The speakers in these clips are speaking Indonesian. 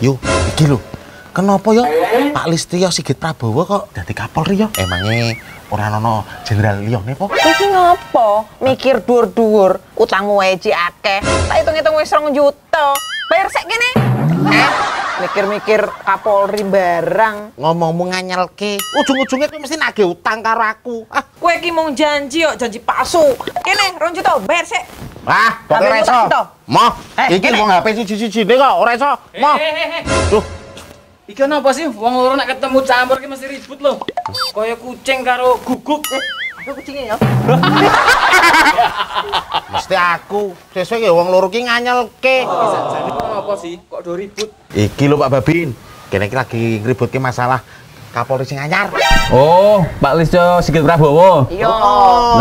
Yo, iki lho. Kenapa ya Pak Listio Sigit Prabowo kok dadi Kapolri ya? Emangnya ora ono jenderal liyane po? Iki ngopo? Mikir dhuwur-dhuwur, utangmu wae cik akeh. Tak hitung-hitung wis 2 juta. Bayar sik kene. Mikir-mikir Kapolri barang. Ngomongmu nganyelke, ujung-ujungnya kuwi mesti nagih utang karo aku. Kowe iki mung janji kok, janji palsu. Kene 2 juta, bayar sik. Wah, kok ora iso. Moh, iki wong HP siji-sijine kok ora iso. Moh. Duh. Iki napa sih? Wong loro nek ketemu campur ki mesti ribut lho. Kaya kucing karo guguk. Aku kucingnya ya. Mesti aku. Sesuk ya wong loro ki nganyelke. Sajane kok napa sih? Kok do ribut? Iki lho Pak Babin. Kene iki lagi ngributke masalah Kapolri sing anyar. Oh, Pak Listio Sigit Prabowo. Iya.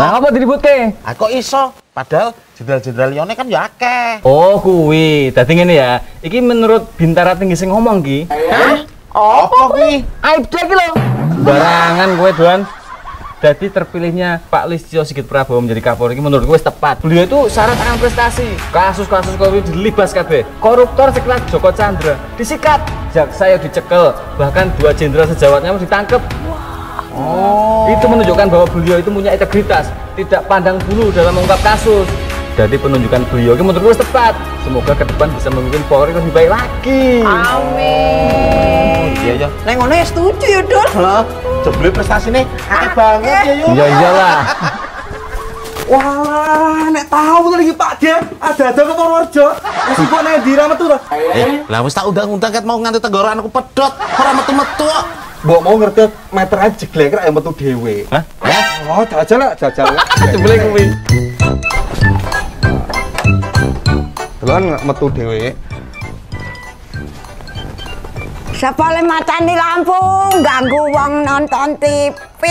Nah, apa diributke? Ah kok iso? Padahal jenderal-jenderal liyane kan ya akeh. Oh, kuwi. Dadi ngene ya. Iki menurut Bintara Tinggi sing ngomong ki. Hah? Apa kuwi? Aibda ki lho. Barangan kowe, Doan. Jadi terpilihnya Pak Listio Sigit Prabowo menjadi Kapolri ini menurut gue tepat. Beliau itu syarat akan prestasi. Kasus-kasus korupsi dilibas kabeh. Koruptor sekelas Joko Chandra disikat, jaksa yang dicekel, bahkan 2 jenderal sejawatnya ditangkap. Oh. Itu menunjukkan bahwa beliau itu punya integritas, tidak pandang bulu dalam mengungkap kasus. Jadi penunjukan beliau ini menurut gue tepat. Semoga ke depan bisa memimpin Polri lebih baik lagi. Amin. Iya ya. Nek ngono ya setuju ya, Dul. Heeh. Jebule prestasine akeh banget ya yo. Iya iyalah. Wah, nek tahu lagi Pak Dia, ada ke Purworejo. Wis kok nek diramet tuh. Lah wis tak undang-undang ket mau nganti tenggorokanku pedhot, ora metu-metu kok. Mbok mau ngerti meter aja jegleker ayo metu dhewe. Hah? Oh, jajal lah, jajal. Jebule kuwi. Telan metu dhewe. Siapa le macani lampu ganggu wong nonton TV.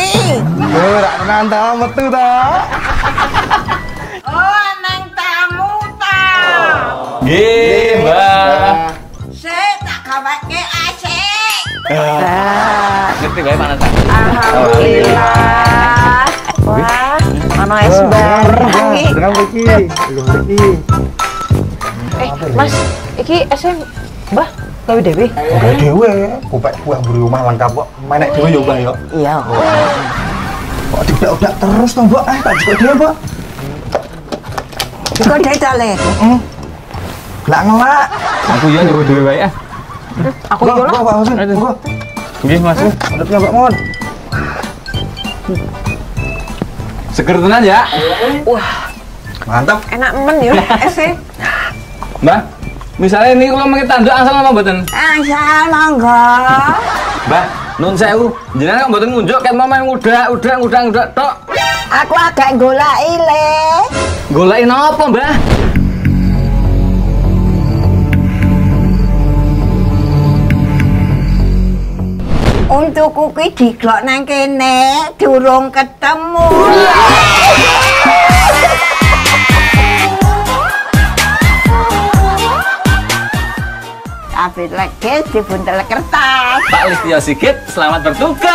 Ora nantang metu to. Oh, nang tamu ta. Nggih, Mbak. Sik tak gaweke AC. Ngerti bae mana ta? Alhamdulillah. Wah, mana es bareng iki. Dengan iki. Mas, iki esnya Mbah, gawe dhewe. Gawe dhewe, kopek buah mburi omah lengkap kok. Menek dhewe yo, Mbak yo. Iya. Kok didak-dak terus to, Mbak? Tak jek dhewe, Mbak. Kok dicale? Lah ngelak. Aku ya nyuruh dhewe wae ah. Aku yo lah. Pak Husin. Nggih, Mas. Adepnya Mbak Mon. Seger tenan ya. Wah, Mantap. enak men ya esnya. Mbak, misalnya ini kalau mau tanduk asal apa mboten? Asal monggo. Mbak, nun sewu, jenengan kok mboten ngunjuk kan mau main ngudak tok. Aku agak goleki le. Goleki napa, Mbah? Untuk kuki diglok nang kene durung ketemu. Tapi lagi dibuntel kertas. Pak Listio Sigit, selamat bertugas.